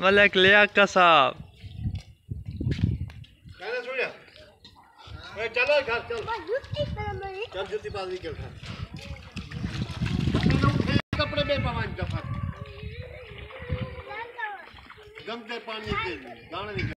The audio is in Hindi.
मलक लिया का साहब चलो घर चल चल जूती बाजी कर कपड़े में पवन जफर गंदे पानी के गाने